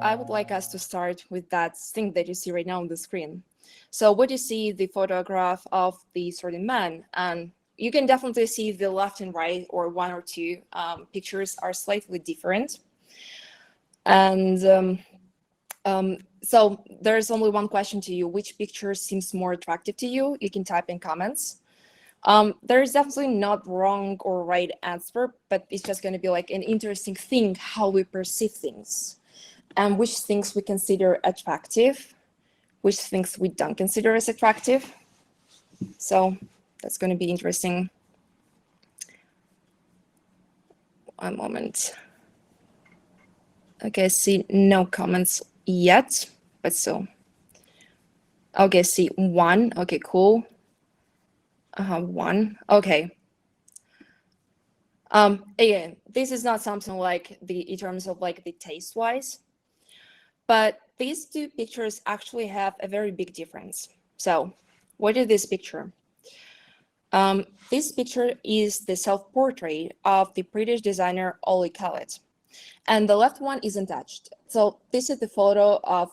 I would like us to start with that thing that you see right now on the screen. So what you see, the photograph of the certain man, and you can definitely see the left and right, or one or two pictures are slightly different. And so there's only one question to you: which picture seems more attractive to you? You can type in comments. There's definitely not wrong or right answer, but it's just going to be like an interesting thing how we perceive things, and which things we consider attractive, which things we don't consider as attractive. So that's going to be interesting. One moment. Okay, see no comments yet, but still. Okay, see one. Okay, cool. One. Okay. Again, this is not something like in terms of like the taste wise, but these two pictures actually have a very big difference. So what is this picture? This picture is the self-portrait of the British designer Ollie Kellett, and the left one isn't touched. So this is the photo of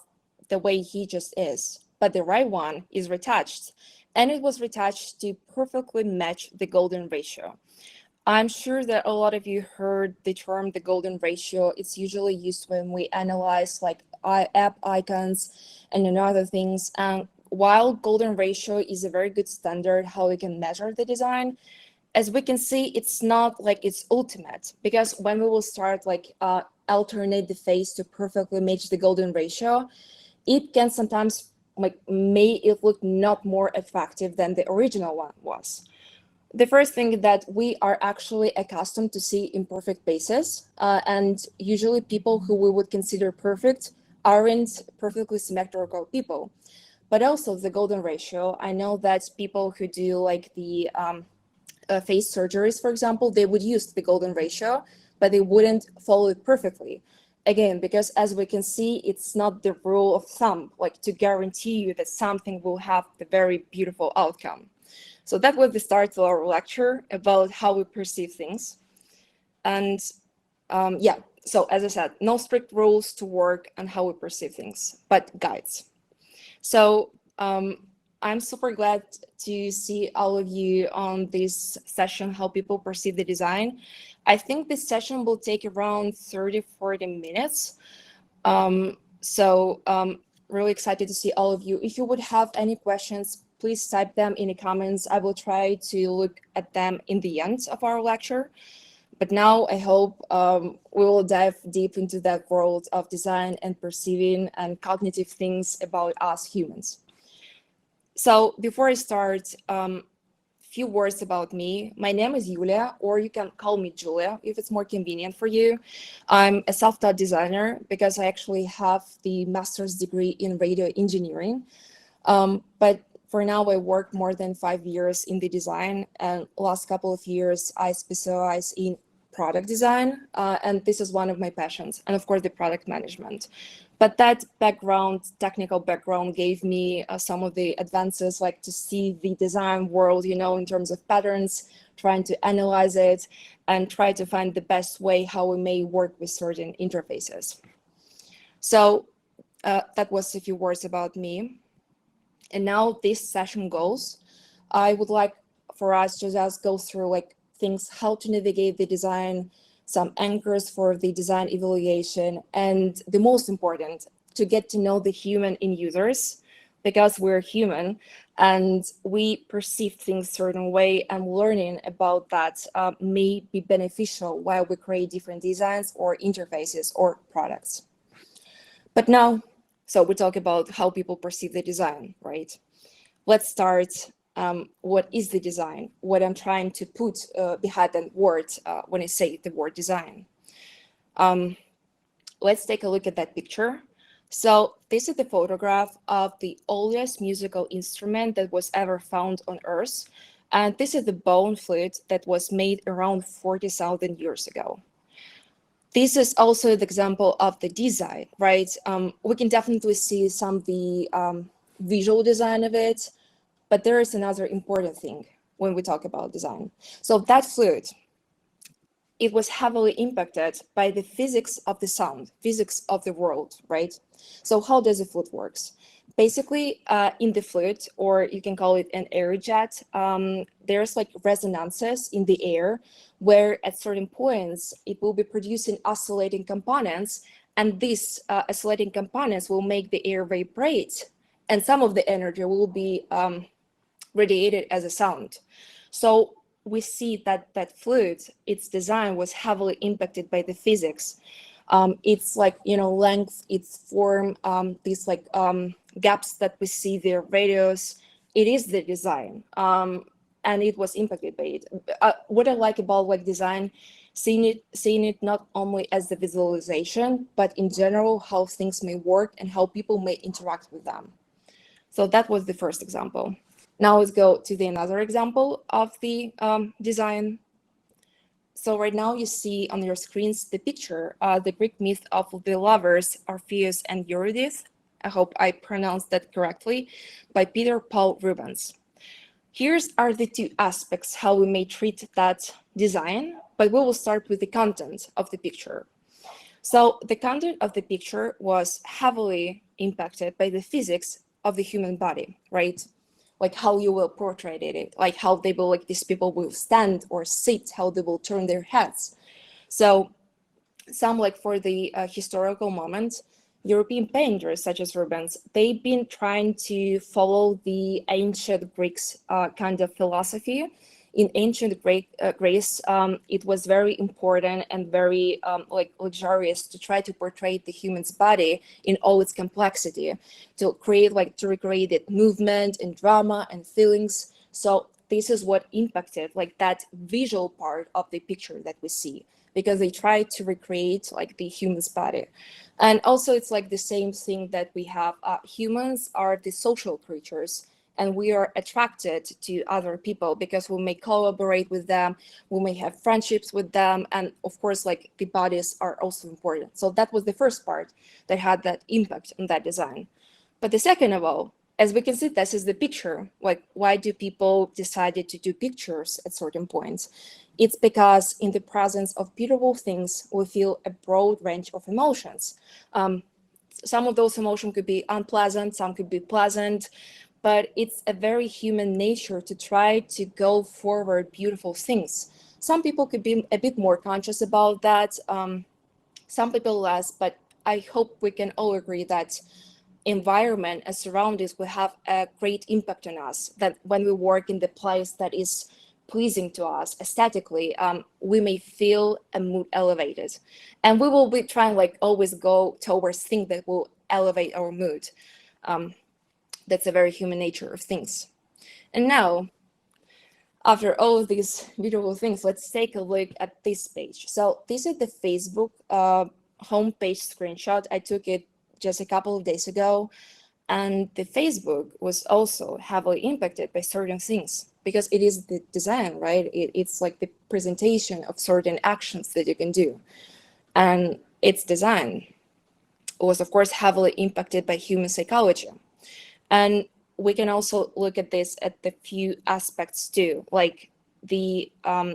the way he just is, but the right one is retouched, and it was retouched to perfectly match the golden ratio. I'm sure that a lot of you heard the term the golden ratio. It's usually used when we analyze like app icons and other things. And while golden ratio is a very good standard how we can measure the design, as we can see, it's not like it's ultimate, because when we will start like alternate the face to perfectly match the golden ratio, it can sometimes like make it look not more attractive than the original one was. The first thing that we are actually accustomed to see imperfect faces, and usually people who we would consider perfect aren't perfectly symmetrical people. But also the golden ratio, I know that people who do like the face surgeries, for example, they would use the golden ratio, but they wouldn't follow it perfectly. Again, because as we can see, it's not the rule of thumb, like to guarantee you that something will have the very beautiful outcome. So that was the start of our lecture about how we perceive things. And yeah, so as I said, no strict rules to work on how we perceive things, but guides. So I'm super glad to see all of you on this session, how people perceive the design. I think this session will take around 30-40 minutes. Really excited to see all of you. If you would have any questions, please type them in the comments. I will try to look at them in the end of our lecture. But now I hope we will dive deep into that world of design and perceiving and cognitive things about us humans. So before I start, few words about me. My name is Yulia, or you can call me Julia if it's more convenient for you. I'm a self-taught designer because I actually have the master's degree in radio engineering. But for now, I work more than 5 years in the design, and last couple of years, I specialize in product design, and this is one of my passions, and of course, the product management. But that background, technical background, gave me some of the advances, like to see the design world, in terms of patterns, trying to analyze it, and try to find the best way how we may work with certain interfaces. So that was a few words about me. And now this session goes, I would like for us to just go through like things, how to navigate the design, some anchors for the design evaluation, and the most important, to get to know the human in users, because we're human and we perceive things a certain way, and learning about that may be beneficial while we create different designs or interfaces or products. But now, so we talk about how people perceive the design, right? Let's start. What is the design? What I'm trying to put behind that word when I say the word design. Let's take a look at that picture. So this is the photograph of the oldest musical instrument that was ever found on Earth. And this is the bone flute that was made around 40,000 years ago. This is also the example of the design, right? We can definitely see some of the visual design of it, but there is another important thing when we talk about design. So that flute, it was heavily impacted by the physics of the sound, physics of the world, right? So how does a flute works? Basically, in the flute, or you can call it an air jet, there's like resonances in the air where at certain points it will be producing oscillating components, and these oscillating components will make the air vibrate, and some of the energy will be radiated as a sound. So we see that that flute, its design was heavily impacted by the physics. Its like, length, its form, these like gaps that we see there, radius, it is the design. And it was impacted by it. What I like about like design, seeing it not only as the visualization, but in general, how things may work and how people may interact with them. So that was the first example. Now let's go to the another example of the design. So right now you see on your screens the picture, the Greek myth of the lovers, Orpheus and Eurydice. I hope I pronounced that correctly, by Peter Paul Rubens. Here's are the two aspects how we may treat that design, but we will start with the content of the picture. So the content of the picture was heavily impacted by the physics of the human body, right? Like how you will portray it, like how they will, like these people will stand or sit, how they will turn their heads. So some like for the historical moment, European painters such as Rubens, they've been trying to follow the ancient Greeks kind of philosophy. In ancient Greece, it was very important and very like luxurious to try to portray the human's body in all its complexity, to recreate it movement and drama and feelings. So this is what impacted like that visual part of the picture that we see, because they try to recreate like the human's body. And also it's like the same thing that we have. Humans are the social creatures, and we are attracted to other people because we may collaborate with them, we may have friendships with them, and of course, like the bodies are also important. So that was the first part that had that impact on that design. But the second of all, as we can see, this is the picture. Like, why do people decided to do pictures at certain points? It's because in the presence of beautiful things, we feel a broad range of emotions. Some of those emotions could be unpleasant, some could be pleasant, but it's a very human nature to try to go forward beautiful things. Some people could be a bit more conscious about that, some people less, but I hope we can all agree that environment and surroundings will have a great impact on us, that when we work in the place that is pleasing to us aesthetically, we may feel a mood elevated, and we will be trying like always go towards things that will elevate our mood. That's a very human nature of things. And now, after all of these beautiful things, let's take a look at this page. So this is the Facebook homepage screenshot. I took it just a couple of days ago, and the Facebook was also heavily impacted by certain things because it is the design, right? It's like the presentation of certain actions that you can do, and its design was of course heavily impacted by human psychology. And we can also look at this at the few aspects too, like the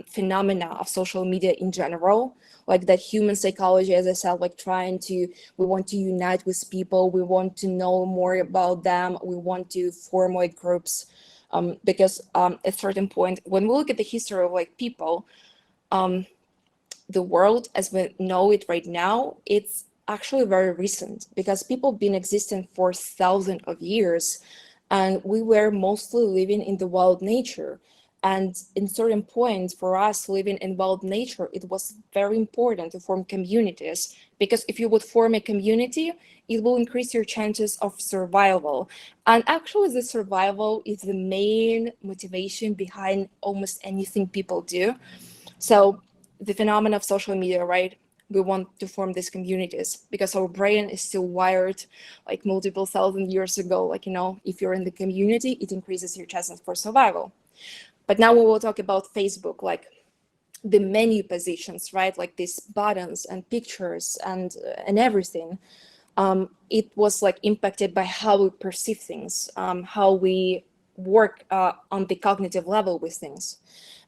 phenomena of social media in general, like that human psychology, as I said, like we want to unite with people, we want to know more about them, we want to form like groups, because at a certain point, when we look at the history of like people, the world as we know it right now, it's actually very recent because people been existing for thousands of years, and we were mostly living in the wild nature. And in certain points for us living in wild nature, it was very important to form communities, because if you would form a community, it will increase your chances of survival. And actually the survival is the main motivation behind almost anything people do. So the phenomenon of social media, right? We want to form these communities because our brain is still wired like multiple thousand years ago. Like, if you're in the community, it increases your chances for survival. But now we will talk about Facebook, like the menu positions, right? Like these buttons and pictures and everything. It was like impacted by how we perceive things, how we work on the cognitive level with things.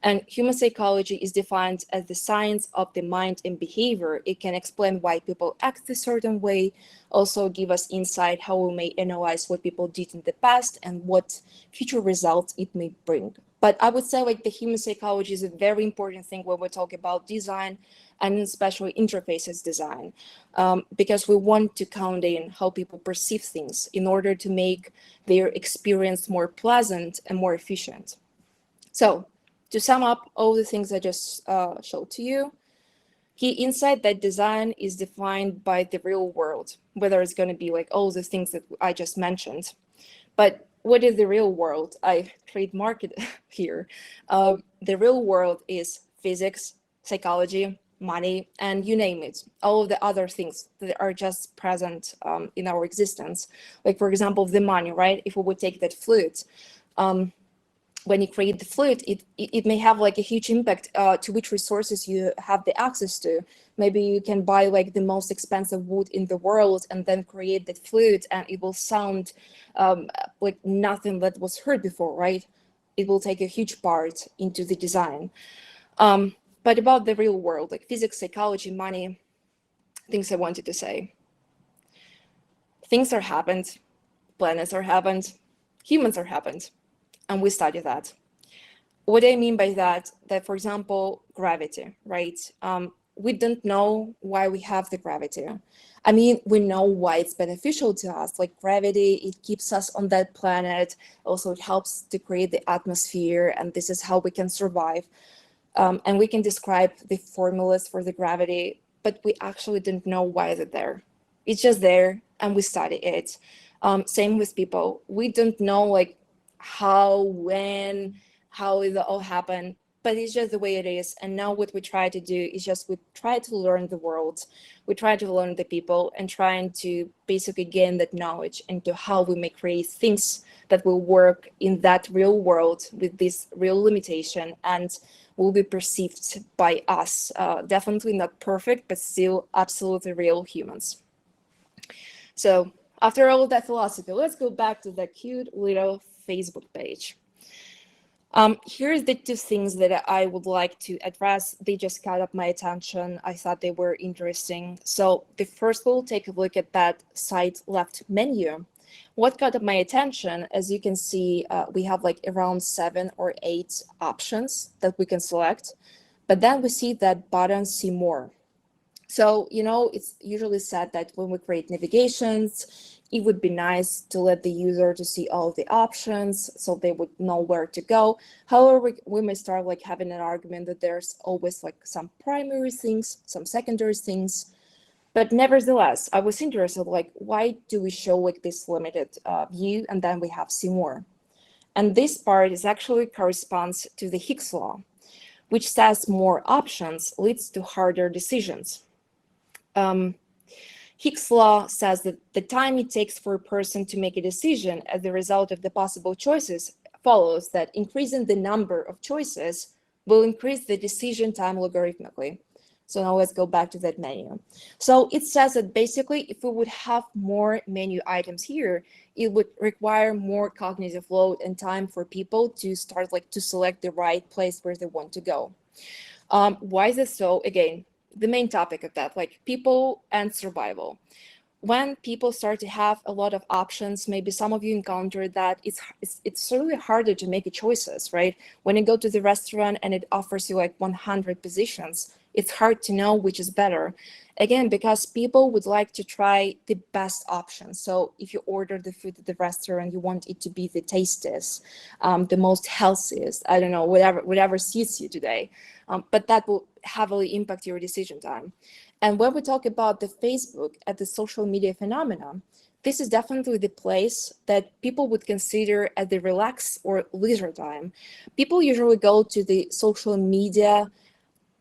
And human psychology is defined as the science of the mind and behavior. It can explain why people act a certain way, also give us insight how we may analyze what people did in the past and what future results it may bring. But I would say like the human psychology is a very important thing when we talk about design, and especially interfaces design, because we want to count in how people perceive things in order to make their experience more pleasant and more efficient. So to sum up all the things I just showed to you, key insight that design is defined by the real world, whether it's going to be like all the things that I just mentioned. But what is the real world? I trademark it here. The real world is physics, psychology, money, and you name it, all of the other things that are just present in our existence. Like, for example, the money, right? If we would take that fluid, when you create the fluid, it may have like a huge impact to which resources you have the access to. Maybe you can buy like the most expensive wood in the world and then create that fluid, and it will sound like nothing that was heard before, right? It will take a huge part into the design. But about the real world, like physics, psychology, money, things I wanted to say. Things are happened, planets are happened, humans are happened, and we study that. What I mean by that, for example, gravity, right? We don't know why we have the gravity. I mean, we know why it's beneficial to us, like gravity, it keeps us on that planet. Also, it helps to create the atmosphere, and this is how we can survive. And we can describe the formulas for the gravity, but we actually didn't know why it's there. It's just there, and we study it. Same with people. We don't know like how, when, how it all happened, but it's just the way it is. And now what we try to do is just we try to learn the world. We try to learn the people and trying to basically gain that knowledge into how we may create things that will work in that real world with this real limitation and will be perceived by us. Definitely not perfect, but still absolutely real humans. So after all of that philosophy, let's go back to the cute little Facebook page. Here's the two things that I would like to address. They just caught up my attention. I thought they were interesting. So the first, we'll take a look at that side left menu. What caught up my attention, as you can see, we have like around 7 or 8 options that we can select, but then we see that button, see more. So, you know, it's usually said that when we create navigations, it would be nice to let the user to see all the options so they would know where to go. However, we may start like having an argument that there's always like some primary things, some secondary things. But nevertheless, I was interested, like, why do we show like this limited view and then we have see more? And this part is actually corresponds to the Hick's law, which says more options leads to harder decisions. Hick's law says that the time it takes for a person to make a decision as a result of the possible choices follows that increasing the number of choices will increase the decision time logarithmically. So now let's go back to that menu. So it says that basically if we would have more menu items here, it would require more cognitive load and time for people to start like to select the right place where they want to go. Why is this so? Again, the main topic of that, like people and survival. When people start to have a lot of options, maybe some of you encountered that it's really harder to make choices, right? When you go to the restaurant and it offers you like 100 positions, it's hard to know which is better. Again, because people would like to try the best option. So if you order the food at the restaurant, you want it to be the tastiest, the most healthiest, I don't know, whatever suits you today. But that will heavily impact your decision time. And when we talk about the Facebook at the social media phenomenon, this is definitely the place that people would consider as the relax or leisure time. People usually go to the social media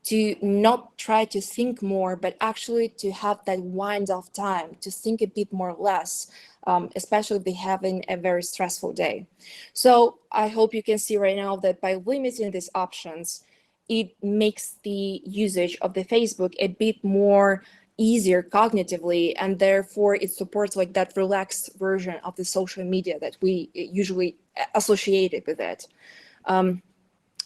to not try to think more, but actually to have that wind off time, to think a bit more or less, especially if they're having a very stressful day. So I hope you can see right now that by limiting these options, it makes the usage of the Facebook a bit more easier cognitively, and therefore it supports like that relaxed version of the social media that we usually associated with it. And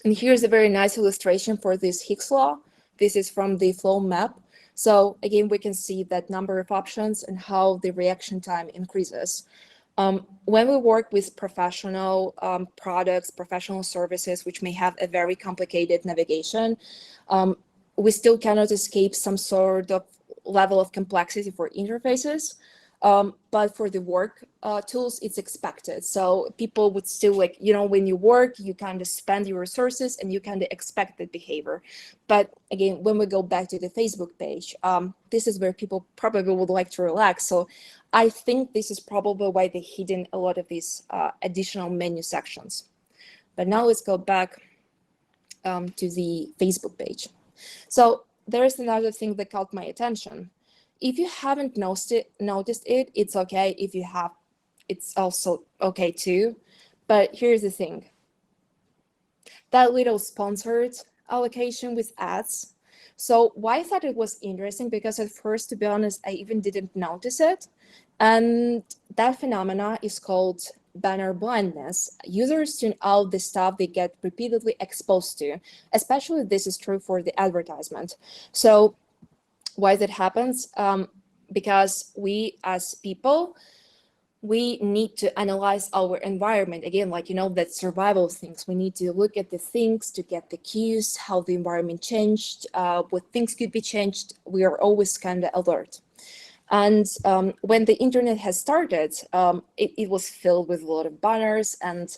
here's a very nice illustration for this Hick's law. This is from the flow map. So again, we can see that number of options and how the reaction time increases. When we work with professional products, professional services, which may have a very complicated navigation, we still cannot escape some sort of level of complexity for interfaces. But for the work tools, it's expected. So people would still like, when you work, you kind of spend your resources and you kind of expect that behavior. But again, when we go back to the Facebook page, this is where people probably would like to relax. So I think this is probably why they hidden a lot of these additional menu sections. But now let's go back to the Facebook page. So there's another thing that caught my attention. If you haven't noticed it, it's okay. If you have, it's also okay too. But here's the thing. That little sponsored allocation with ads. So why I thought it was interesting, because at first, to be honest, I even didn't notice it. And that phenomena is called banner blindness. Users tune out the stuff they get repeatedly exposed to, especially this is true for the advertisement. So why that happens? Because we as people, we need to analyze our environment. Again, like, that survival things. We need to look at the things to get the cues, how the environment changed, what things could be changed. We are always kind of alert. And when the internet has started, it was filled with a lot of banners. And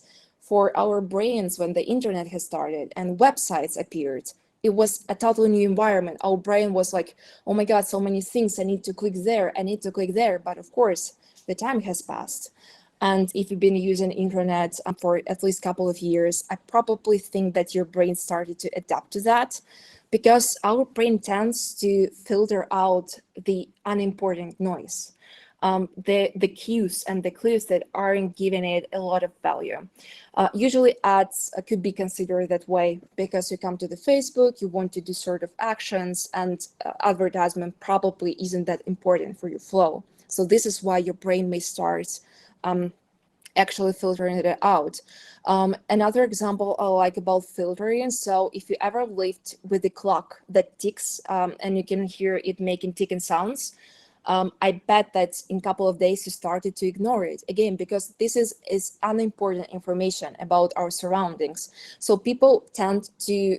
for our brains, when the internet has started and websites appeared, it was a totally new environment. Our brain was like, oh my God, so many things. I need to click there. I need to click there. But of course, the time has passed. And if you've been using internet for at least a couple of years, I probably think that your brain started to adapt to that, because our brain tends to filter out the unimportant noise, the cues and the clues that aren't giving it a lot of value. Usually ads could be considered that way because you come to the Facebook, you want to do sort of actions, and advertisement probably isn't that important for your flow. So this is why your brain may start actually filtering it out. Another example I like about filtering, so if you ever lived with the clock that ticks and you can hear it making ticking sounds, I bet that in a couple of days you started to ignore it, again, because this is unimportant information about our surroundings. So people tend to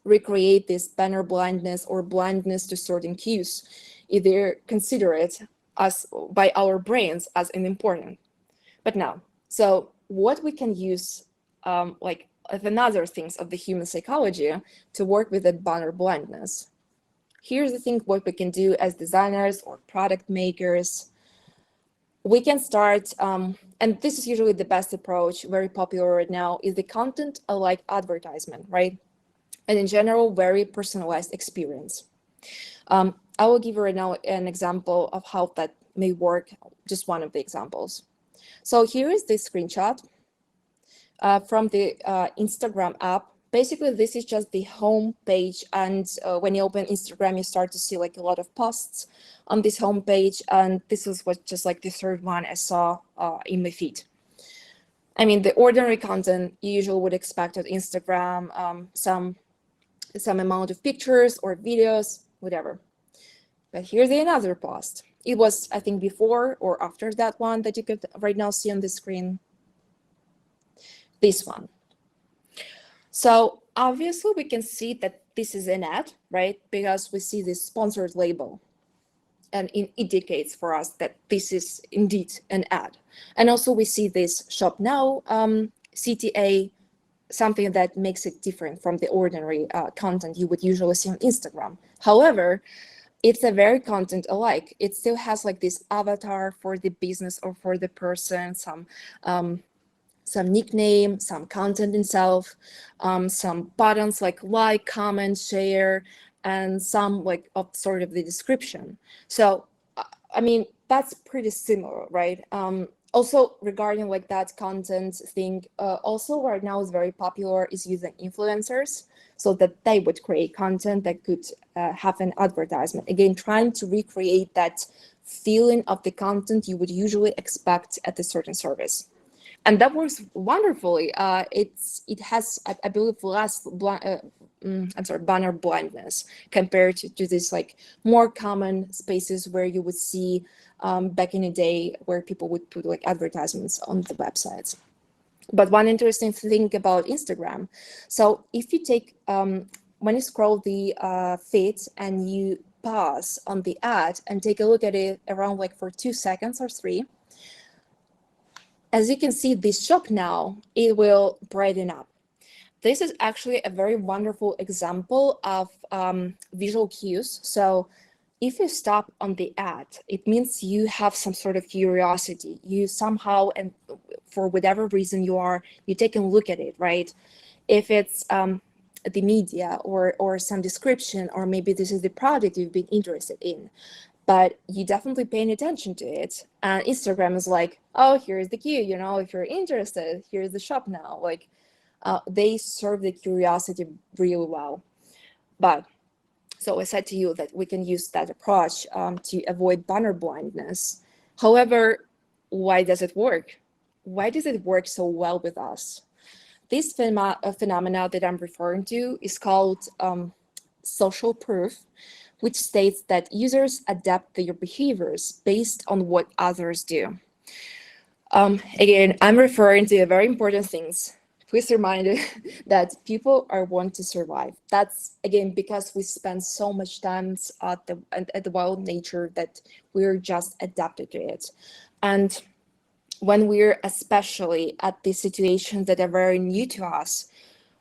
recreate this banner blindness or blindness to certain cues, either consider it as by our brains as unimportant. But now, so what we can use like another things of the human psychology to work with that banner blindness. Here's the thing, what we can do as designers or product makers. We can start, and this is usually the best approach, very popular right now, is the content like advertisement, right? And in general, very personalized experience. I will give you right now an example of how that may work, just one of the examples. So here is this screenshot from the Instagram app. Basically, this is just the home page, and when you open Instagram, you start to see like a lot of posts on this home page, and this is what just like the third one I saw in my feed. I mean, the ordinary content you usually would expect at Instagram, some amount of pictures or videos, whatever. But here's another post. It was, I think, before or after that one that you could right now see on the screen. This one. So obviously we can see that this is an ad, right? Because we see this sponsored label, and it indicates for us that this is indeed an ad. And also we see this shop now CTA, something that makes it different from the ordinary content you would usually see on Instagram. However, it's a very content alike. It still has like this avatar for the business or for the person, some nickname, some content itself, some buttons like, comment, share, and some like of sort of the description. So, I mean, that's pretty similar, right? Also regarding like that content thing, also right now is very popular is using influencers so that they would create content that could have an advertisement. Again, trying to recreate that feeling of the content you would usually expect at a certain service. And that works wonderfully. It has, I believe, less banner blindness compared to this like more common spaces where you would see back in the day where people would put like advertisements on the websites. But one interesting thing about Instagram, so if you take when you scroll the feed and you pause on the ad and take a look at it around like for 2 seconds or 3, as you can see, this shop now, it will brighten up. This is actually a very wonderful example of visual cues. So if you stop on the ad, it means you have some sort of curiosity. You somehow, and for whatever reason you take a look at it, right? If it's the media or some description, or maybe this is the product you've been interested in, but you definitely paying attention to it. And Instagram is like, oh, here's the cue, if you're interested, here's the shop now. Like they serve the curiosity really well. But so I said to you that we can use that approach to avoid banner blindness. However, why does it work? Why does it work so well with us? This phenomena that I'm referring to is called social proof, which states that users adapt their behaviors based on what others do. Again, I'm referring to very important things. Please remind that people are want to survive. That's, again, because we spend so much time at the wild nature that we're just adapted to it. And when we're especially at these situations that are very new to us,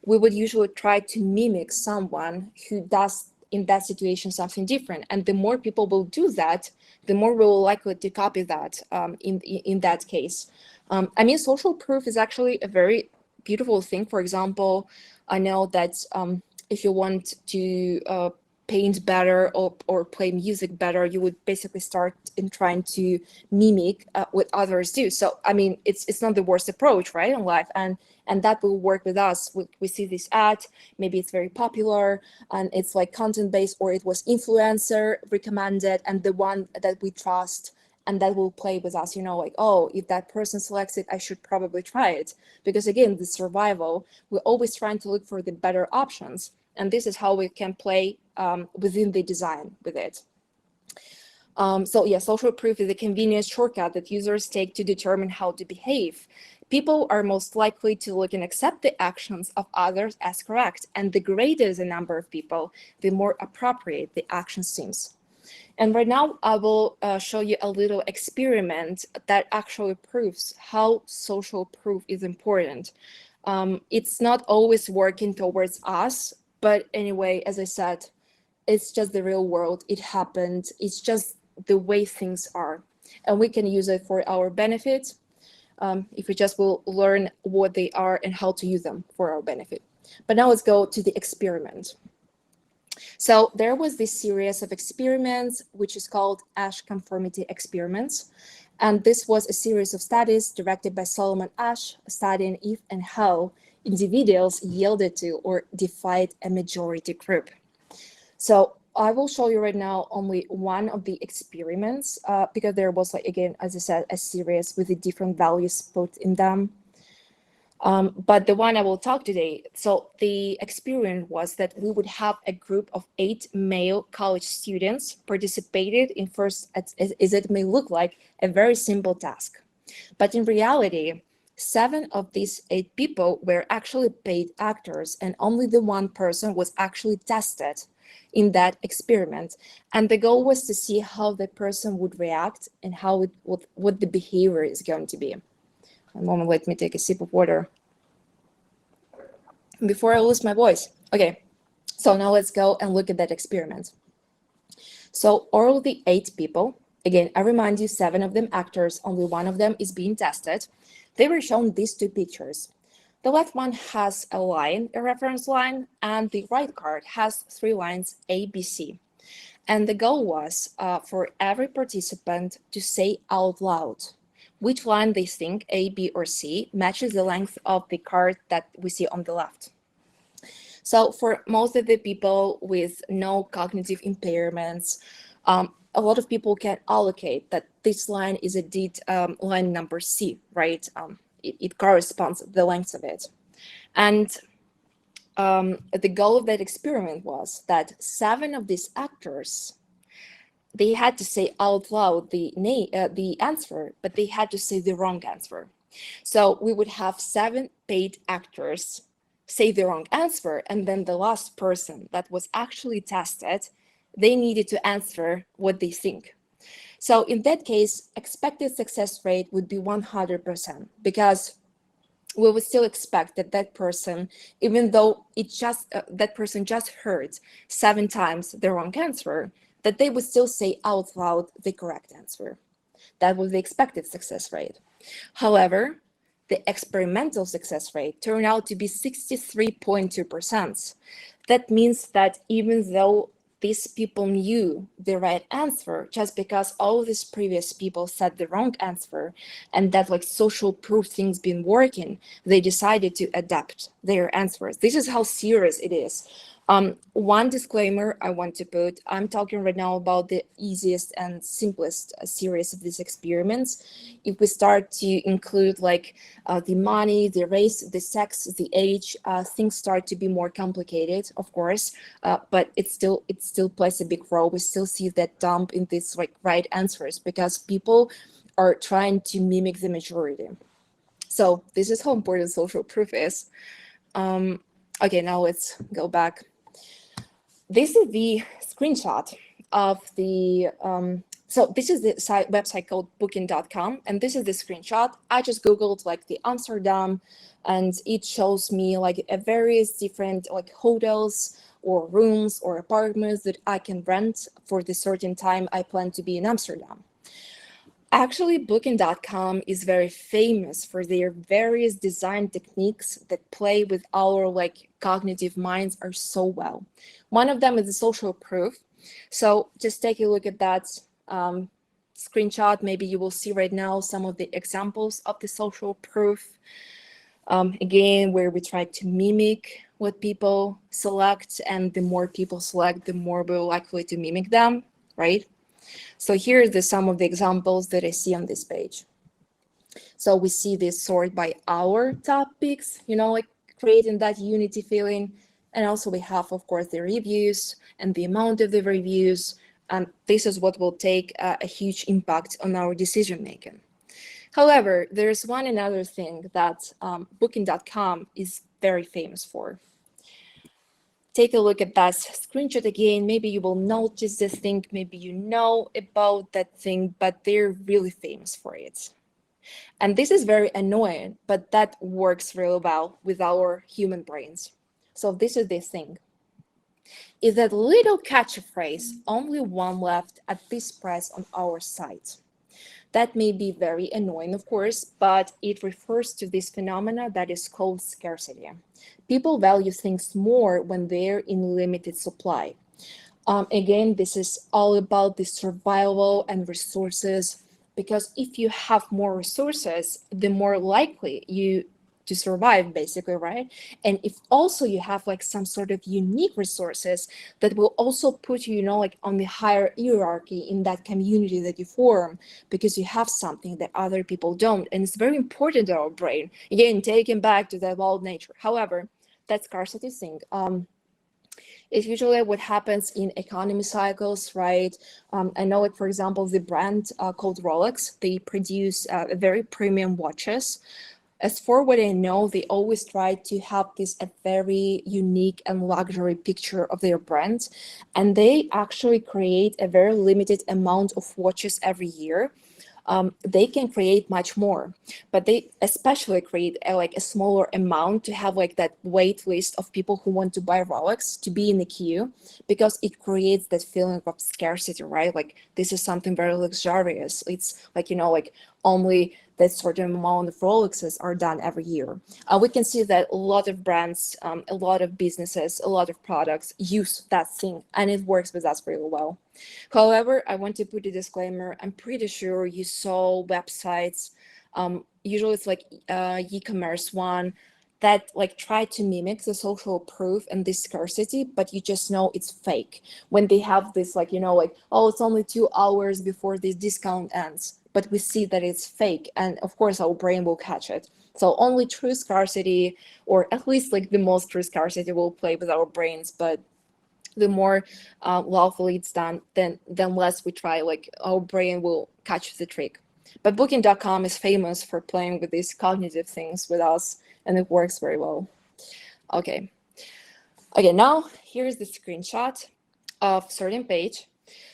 we would usually try to mimic someone who does in that situation something different. And the more people will do that, the more we're likely to copy that in that case. I mean, social proof is actually a very beautiful thing. For example, I know that if you want to paint better or play music better, you would basically start in trying to mimic what others do. So, I mean, it's not the worst approach, right, in life. And that will work with us. We see this ad, maybe it's very popular and it's like content-based, or it was influencer recommended and the one that we trust, and that will play with us, like, oh, if that person selects it, I should probably try it. Because again, the survival, we're always trying to look for the better options. And this is how we can play within the design with it. So yeah, social proof is a convenient shortcut that users take to determine how to behave. People are most likely to look and accept the actions of others as correct. And the greater the number of people, the more appropriate the action seems. And right now, I will show you a little experiment that actually proves how social proof is important. It's not always working towards us, but anyway, as I said, it's just the real world. It happened. It's just the way things are. And we can use it for our benefit if we just will learn what they are and how to use them for our benefit. But now let's go to the experiment. So there was this series of experiments, which is called Asch conformity experiments. And this was a series of studies directed by Solomon Asch, studying if and how individuals yielded to or defied a majority group. So I will show you right now only one of the experiments because there was, like, again, as I said, a series with the different values put in them. But the one I will talk today, so the experiment was that we would have a group of 8 male college students participated in first, as it may look like, a very simple task. But in reality, 7 of these 8 people were actually paid actors, and only the one person was actually tested in that experiment. And the goal was to see how the person would react and how what the behavior is going to be. A moment, let me take a sip of water before I lose my voice. Okay, so now let's go and look at that experiment. So all of the 8 people, again, I remind you, 7 of them actors, only one of them is being tested. They were shown these 2 pictures. The left one has a line, a reference line, and the right card has 3 lines, A, B, C. And the goal was for every participant to say out loud which line they think, A, B, or C, matches the length of the card that we see on the left. So for most of the people with no cognitive impairments, a lot of people can allocate that this line is indeed line number C, right? It corresponds the length of it. And the goal of that experiment was that 7 of these actors, they had to say out loud the answer, but they had to say the wrong answer. So we would have 7 paid actors say the wrong answer, and then the last person that was actually tested, they needed to answer what they think. So in that case, expected success rate would be 100%, because we would still expect that that person, even though that person just heard 7 times the wrong answer, that they would still say out loud the correct answer. That was the expected success rate. However, the experimental success rate turned out to be 63.2%. That means that even though these people knew the right answer, just because all these previous people said the wrong answer, and that like social proof things been working, they decided to adapt their answers. This is how serious it is. One disclaimer I want to put, I'm talking right now about the easiest and simplest series of these experiments. If we start to include like the money, the race, the sex, the age, things start to be more complicated, of course, but it still plays a big role. We still see that dump in these like right answers because people are trying to mimic the majority. So this is how important social proof is. Okay, now let's go back. This is the screenshot of the, so this is the website called booking.com, and this is the screenshot. I just Googled like the Amsterdam, and it shows me like a various different like hotels or rooms or apartments that I can rent for the certain time I plan to be in Amsterdam. Actually, Booking.com is very famous for their various design techniques that play with our like cognitive minds are so well. One of them is the social proof. So just take a look at that screenshot. Maybe you will see right now some of the examples of the social proof. Again, where we try to mimic what people select, and the more people select, the more we're likely to mimic them, right? So here are some of the examples that I see on this page. So we see this sort by our topics, you know, like creating that unity feeling. And also we have, of course, the reviews and the amount of the reviews. And this is what will take a huge impact on our decision making. However, there's one another thing that Booking.com is very famous for. Take a look at that screenshot again. Maybe you will notice this thing, maybe you know about that thing, but they're really famous for it. And this is very annoying, but that works really well with our human brains. So this is the thing. Is that little catchy phrase, only one left at this price on our site. That may be very annoying, of course, but it refers to this phenomena that is called scarcity. People value things more when they're in limited supply. Again, this is all about the survival and resources, because if you have more resources, the more likely you to survive, basically, right? And if also you have like some sort of unique resources that will also put you, you know, like on the higher hierarchy in that community that you form, because you have something that other people don't. And it's very important to our brain. Again, taken back to that wild nature. However, that scarcity thing, it's usually what happens in economy cycles, right? I know, like, for example, the brand called Rolex, they produce very premium watches. As for what I know, they always try to have a very unique and luxury picture of their brand. And they actually create a very limited amount of watches every year. They can create much more, but they especially create a smaller amount to have like that wait list of people who want to buy Rolex to be in the queue, because it creates that feeling of scarcity, right? Like this is something very luxurious. It's like, you know, like only that certain amount of Rolexes are done every year. We can see that a lot of brands, a lot of businesses, a lot of products use that thing, and it works with us really well. However, I want to put a disclaimer. I'm pretty sure you saw websites, usually it's like e-commerce one, that like try to mimic the social proof and this scarcity, but you just know it's fake when they have this like, like, oh, it's only 2 hours before this discount ends, but we see that it's fake, and of course our brain will catch it. So only true scarcity, or at least like the most true scarcity, will play with our brains, but the more lawfully it's done, then less we try, like our brain will catch the trick. But booking.com is famous for playing with these cognitive things with us, and it works very well. Okay, now here's the screenshot of certain page.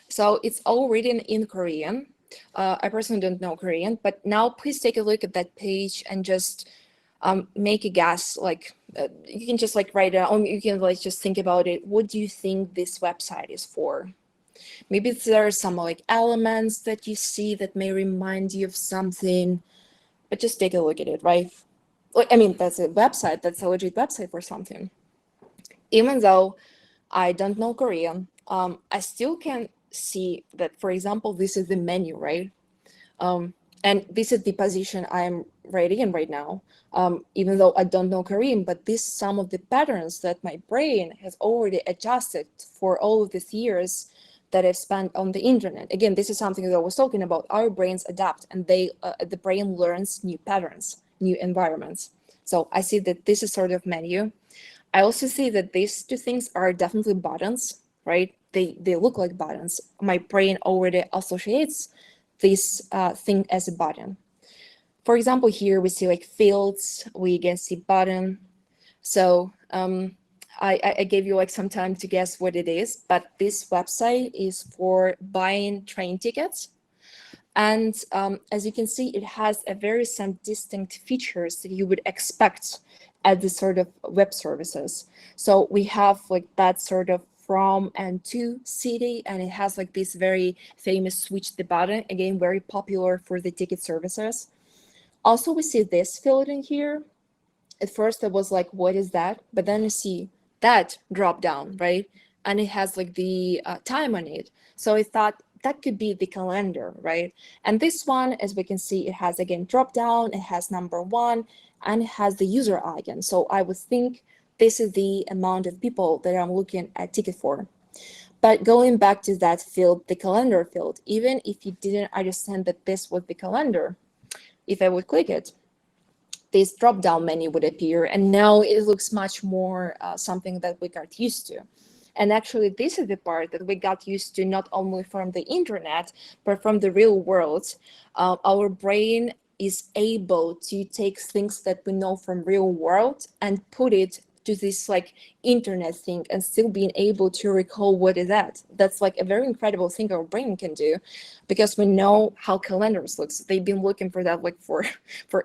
So it's all written in Korean. I personally don't know Korean, but now please take a look at that page and just make a guess. Like you can just like write it, or you can like just think about it. What do you think this website is for? Maybe there are some like elements that you see that may remind you of something, but just take a look at it, right? I mean, that's a website, that's a legit website for something. Even though I don't know Korean, I still can see that, for example, this is the menu, right? And this is the position I'm writing in right now, even though I don't know Korean, but this some of the patterns that my brain has already adjusted for all of these years that I've spent on the internet. Again, this is something that I was talking about. Our brains adapt, and the brain learns new patterns, new environments. So I see that this is sort of menu. I also see that these two things are definitely buttons, right? They look like buttons. My brain already associates this thing as a button. For example, here we see like fields, we can see button. So I gave you like some time to guess what it is, but this website is for buying train tickets. And as you can see, it has a very some distinct features that you would expect at this sort of web services. So we have like that sort of from and to city, and it has like this very famous switch the button, again, very popular for the ticket services. Also, we see this field in here. At first I was like, what is that? But then you see that drop down, right? And it has like the time on it. So I thought that could be the calendar, right? And this one, as we can see, it has again drop down, it has number 1, and it has the user icon. So I would think this is the amount of people that I'm looking at ticket for. But going back to that field, the calendar field, even if you didn't understand that this was the calendar, if I would click it, this drop-down menu would appear, and now it looks much more something that we got used to. And actually, this is the part that we got used to not only from the internet, but from the real world. Our brain is able to take things that we know from real world and put it to this like internet thing and still being able to recall what is that. That's like a very incredible thing our brain can do, because we know how calendars looks. They've been looking for that like for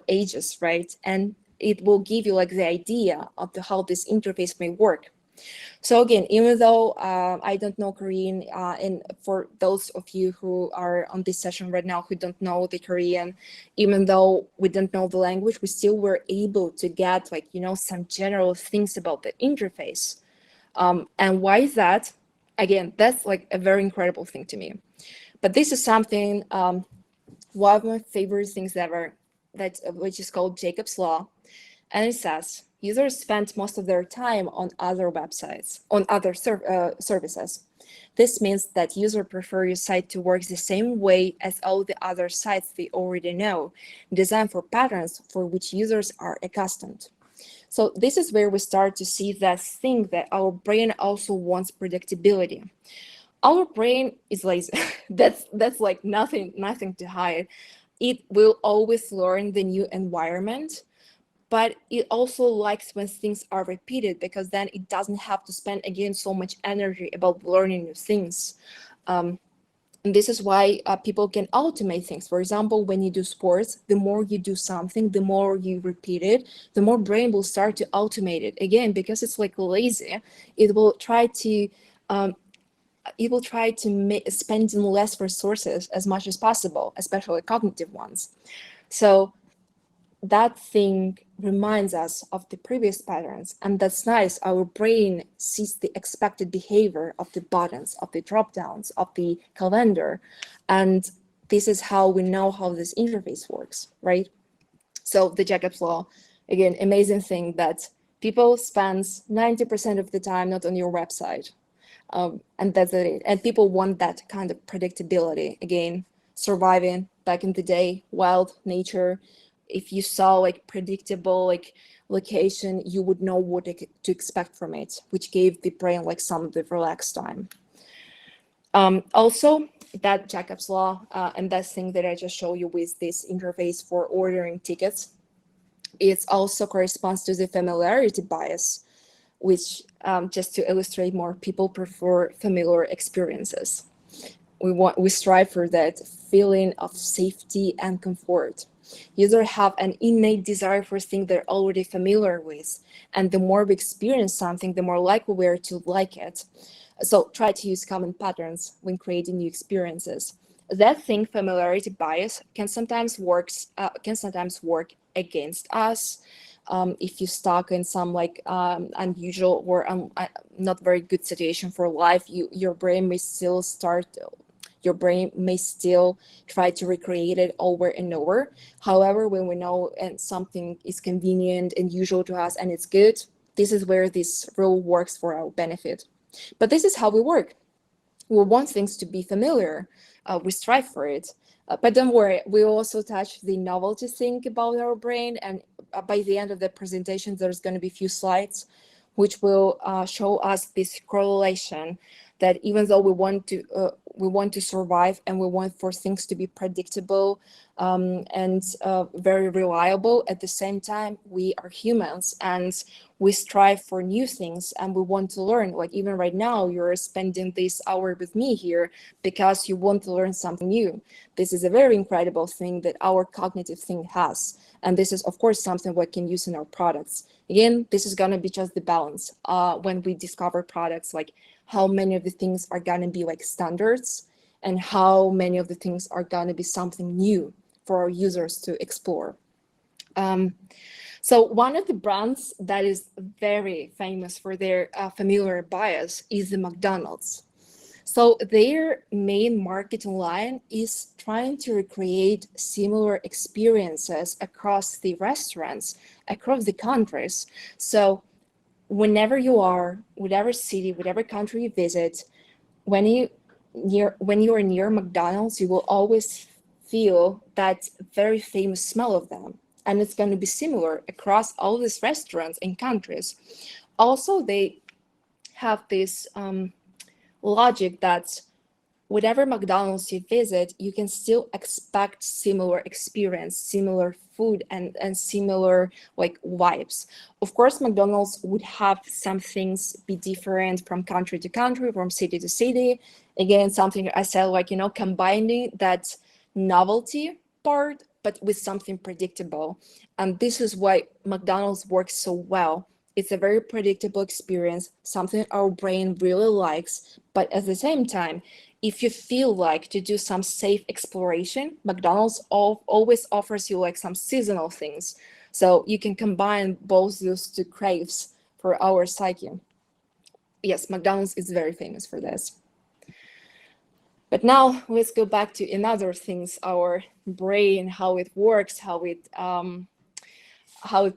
ages, right? And it will give you like the idea of how this interface may work. So again, even though I don't know Korean, and for those of you who are on this session right now who don't know the Korean, even though we don't know the language, we still were able to get like, some general things about the interface. And why is that? Again, that's like a very incredible thing to me. But this is something, one of my favorite things ever, which is called Jacob's Law. And it says, users spend most of their time on other websites, on other services. This means that users prefer your site to work the same way as all the other sites they already know, designed for patterns for which users are accustomed. So this is where we start to see that thing that our brain also wants predictability. Our brain is lazy. that's like nothing to hide. It will always learn the new environment, but it also likes when things are repeated, because then it doesn't have to spend again so much energy about learning new things. And this is why people can automate things. For example, when you do sports, the more you do something, the more you repeat it, the more brain will start to automate it. Again, because it's like lazy, it will try to spending less resources as much as possible, especially cognitive ones. So that thing reminds us of the previous patterns, and that's nice. Our brain sees the expected behavior of the buttons, of the drop downs, of the calendar, and this is how we know how this interface works, right? So the Jacob's law, again, amazing thing that people spend 90% of the time not on your website, and that's it. And people want that kind of predictability. Again, surviving back in the day, wild nature. If you saw like predictable like location, you would know what to expect from it, which gave the brain like some of the relaxed time. Also, that Jacob's law and that thing that I just showed you with this interface for ordering tickets, it also corresponds to the familiarity bias, which just to illustrate more, people prefer familiar experiences. We strive for that feeling of safety and comfort. Users have an innate desire for things they're already familiar with, and the more we experience something, the more likely we are to like it. So try to use common patterns when creating new experiences. That thing, familiarity bias, can sometimes work against us. If you're stuck in some like unusual or not very good situation for life, your brain may still try to recreate it over and over. However, when we know and something is convenient and usual to us and it's good, this is where this rule works for our benefit. But this is how we work. We want things to be familiar. We strive for it. But don't worry, we also touch the novelty thing about our brain. And by the end of the presentation, there's going to be a few slides which will show us this correlation that even though we want to survive and we want for things to be predictable and very reliable, at the same time, we are humans and we strive for new things and we want to learn. Like even right now, you're spending this hour with me here because you want to learn something new. This is a very incredible thing that our cognitive thing has. And this is, of course, something we can use in our products. Again, this is going to be just the balance when we discover products, like how many of the things are going to be like standards and how many of the things are going to be something new for our users to explore. So one of the brands that is very famous for their familiar bias is the McDonald's. So their main marketing line is trying to recreate similar experiences across the restaurants, across the countries. So whenever you are, whatever city, whatever country you visit, when you are near McDonald's, you will always feel that very famous smell of them. And it's going to be similar across all these restaurants and countries. Also, they have this logic that whatever McDonald's you visit, you can still expect similar experience, similar food, and similar like vibes. Of course, McDonald's would have some things be different from country to country, from city to city. Again, something I said, like, combining that novelty part, but with something predictable. And this is why McDonald's works so well. It's a very predictable experience, something our brain really likes, but at the same time, if you feel like to do some safe exploration, McDonald's always offers you like some seasonal things. So you can combine both those two craves for our psyche. Yes, McDonald's is very famous for this. But now let's go back to another things, our brain, how it works, how it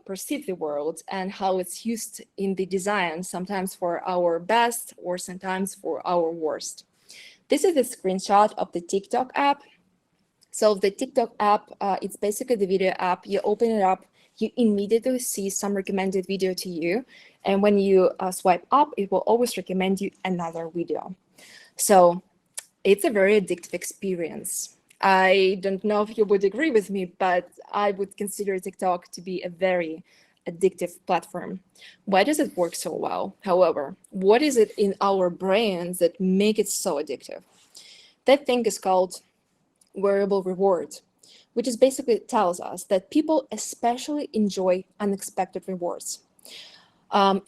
perceives the world and how it's used in the design, sometimes for our best or sometimes for our worst. This is a screenshot of the TikTok app. So the TikTok app, it's basically the video app. You open it up, you immediately see some recommended video to you. And when you swipe up, it will always recommend you another video. So it's a very addictive experience. I don't know if you would agree with me, but I would consider TikTok to be a very addictive platform. Why does it work so well? However, what is it in our brains that make it so addictive? That thing is called variable reward, which is basically tells us that people especially enjoy unexpected rewards.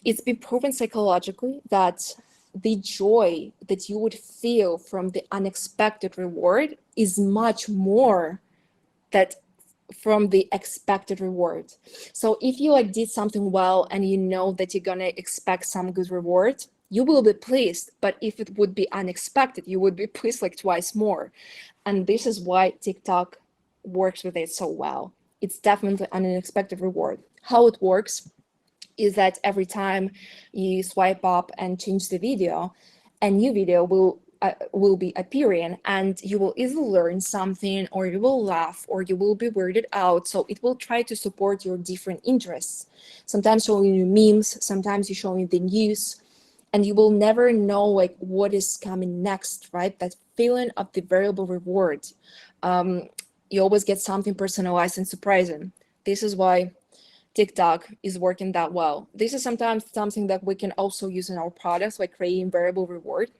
It's been proven psychologically that the joy that you would feel from the unexpected reward is much more that from the expected reward. So if you like did something well and you know that you're gonna expect some good reward, you will be pleased. But if it would be unexpected, you would be pleased like twice more. And this is why TikTok works with it so well. It's definitely an unexpected reward. How it works is that every time you swipe up and change the video, a new video will be appearing, and you will either learn something, or you will laugh, or you will be weirded out. So it will try to support your different interests. Sometimes showing you memes, sometimes you showing the news, and you will never know like what is coming next, right? That feeling of the variable reward. You always get something personalized and surprising. This is why TikTok is working that well. This is sometimes something that we can also use in our products, like creating variable reward.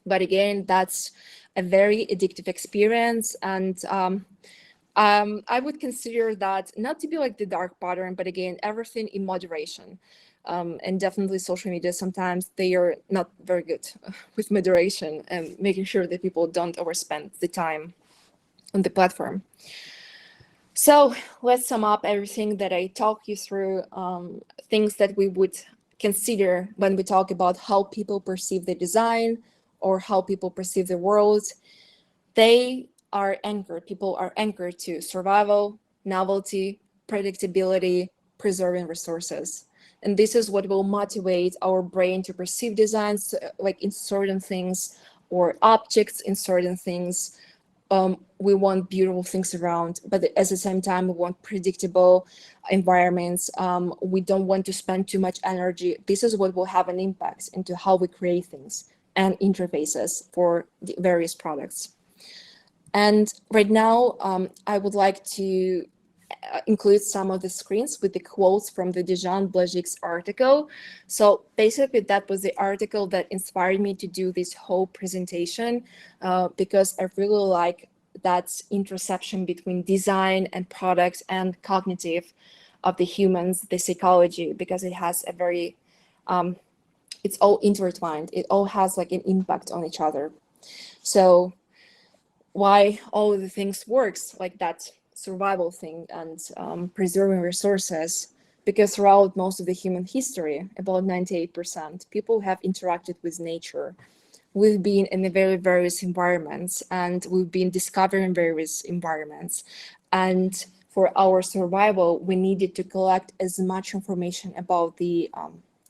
But again, that's a very addictive experience. And I would consider that not to be like the dark pattern, but again, everything in moderation. And definitely social media, sometimes they are not very good with moderation and making sure that people don't overspend the time on the platform. So let's sum up everything that I talked you through, things that we would consider when we talk about how people perceive the design or how people perceive the world. They are anchored, people are anchored to survival, novelty, predictability, preserving resources. And this is what will motivate our brain to perceive designs like in certain things or objects in certain things. We want beautiful things around, but at the same time, we want predictable environments. We don't want to spend too much energy. This is what will have an impact into how we create things and interfaces for the various products. And right now, I would like to include some of the screens with the quotes from the Dijon Blazic's article. So basically, that was the article that inspired me to do this whole presentation, because I really like that intersection between design and products and cognitive of the humans, the psychology, because it has a very, it's all intertwined. It all has like an impact on each other. So why all of the things works like that survival thing and preserving resources, because throughout most of the human history, about 98%, people have interacted with nature. We've been in the very various environments, and we've been discovering various environments. And for our survival, we needed to collect as much information about the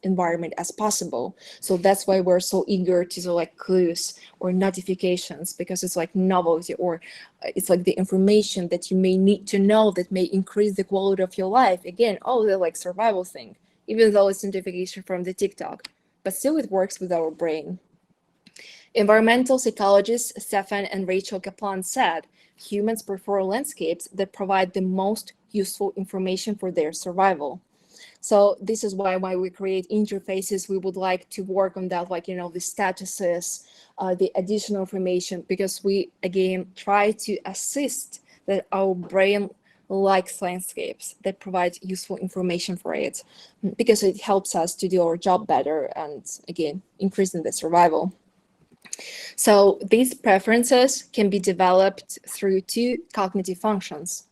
environment as possible. So that's why we're so eager to select clues or notifications, because it's like novelty, or it's like the information that you may need to know that may increase the quality of your life. Again, all the like survival thing, even though it's notification from the TikTok, but still it works with our brain. Environmental psychologists Stefan and Rachel Kaplan said humans prefer landscapes that provide the most useful information for their survival. So this is why we create interfaces, we would like to work on that, like, you know, the statuses, the additional information, because we, again, try to assist that our brain likes landscapes that provide useful information for it, because it helps us to do our job better and, again, increasing the survival. So these preferences can be developed through two cognitive functions.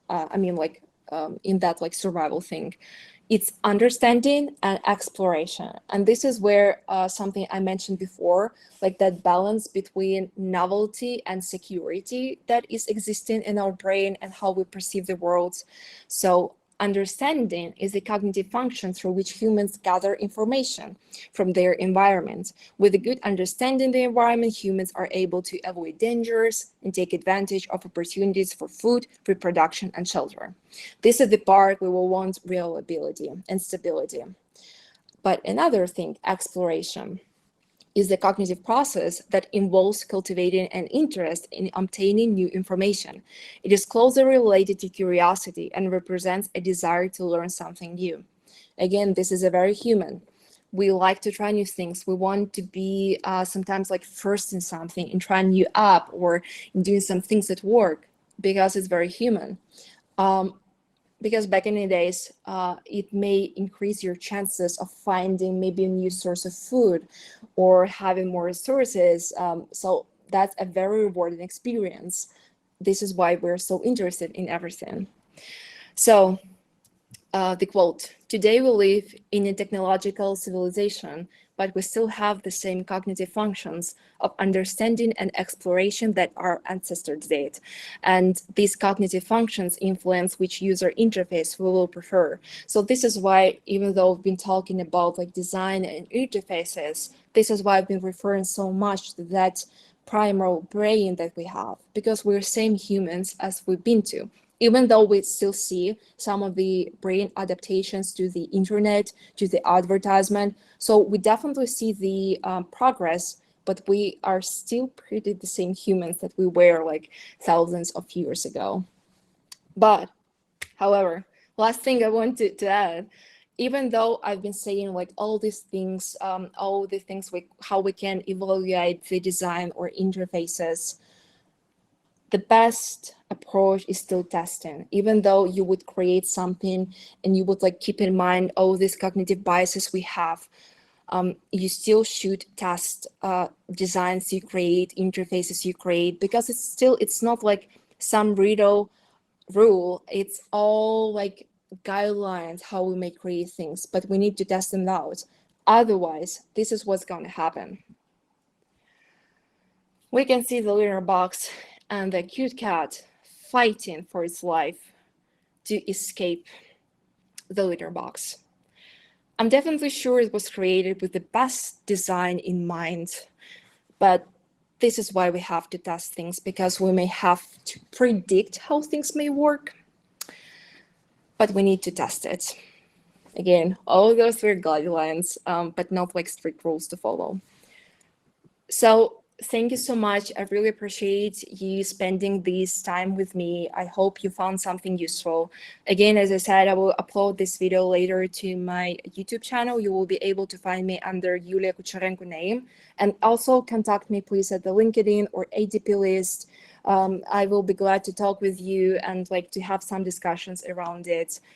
In that like survival thing. It's understanding and exploration. And this is where something I mentioned before, like that balance between novelty and security that is existing in our brain and how we perceive the world. So understanding is a cognitive function through which humans gather information from their environment. With a good understanding of the environment, humans are able to avoid dangers and take advantage of opportunities for food, reproduction, and shelter. This is the part we will want reliability and stability. But another thing, exploration, is the cognitive process that involves cultivating an interest in obtaining new information. It is closely related to curiosity and represents a desire to learn something new. Again, this is a very human. We like to try new things. We want to be sometimes like first in something, in trying new app, or in doing some things at work, because it's very human. Because back in the days, it may increase your chances of finding maybe a new source of food or having more resources. So that's a very rewarding experience. This is why we're so interested in everything. So the quote, "Today we live in a technological civilization, but we still have the same cognitive functions of understanding and exploration that our ancestors did. And these cognitive functions influence which user interface we will prefer." So this is why, even though we've been talking about like design and interfaces, this is why I've been referring so much to that primal brain that we have, because we're same humans as we've been to. Even though we still see some of the brain adaptations to the internet, to the advertisement. So we definitely see the progress, but we are still pretty the same humans that we were like thousands of years ago. But, however, last thing I want to add, even though I've been saying like all these things, all the things how we can evaluate the design or interfaces, the best approach is still testing. Even though you would create something and you would like keep in mind all these cognitive biases we have, you still should test designs you create, interfaces you create, because it's not like some rule. It's all like guidelines how we may create things, but we need to test them out. Otherwise, this is what's going to happen. We can see the litter box and the cute cat fighting for its life to escape the litter box. I'm definitely sure it was created with the best design in mind, but this is why we have to test things, because we may have to predict how things may work, but we need to test it. Again, all those were guidelines, but not like strict rules to follow. So thank you so much. I really appreciate you spending this time with me. I hope you found something useful. Again, as I said, I will upload this video later to my YouTube channel. You will be able to find me under Yulia Kucharenko name. And also contact me, please, at the LinkedIn or ADPList. I will be glad to talk with you and like to have some discussions around it.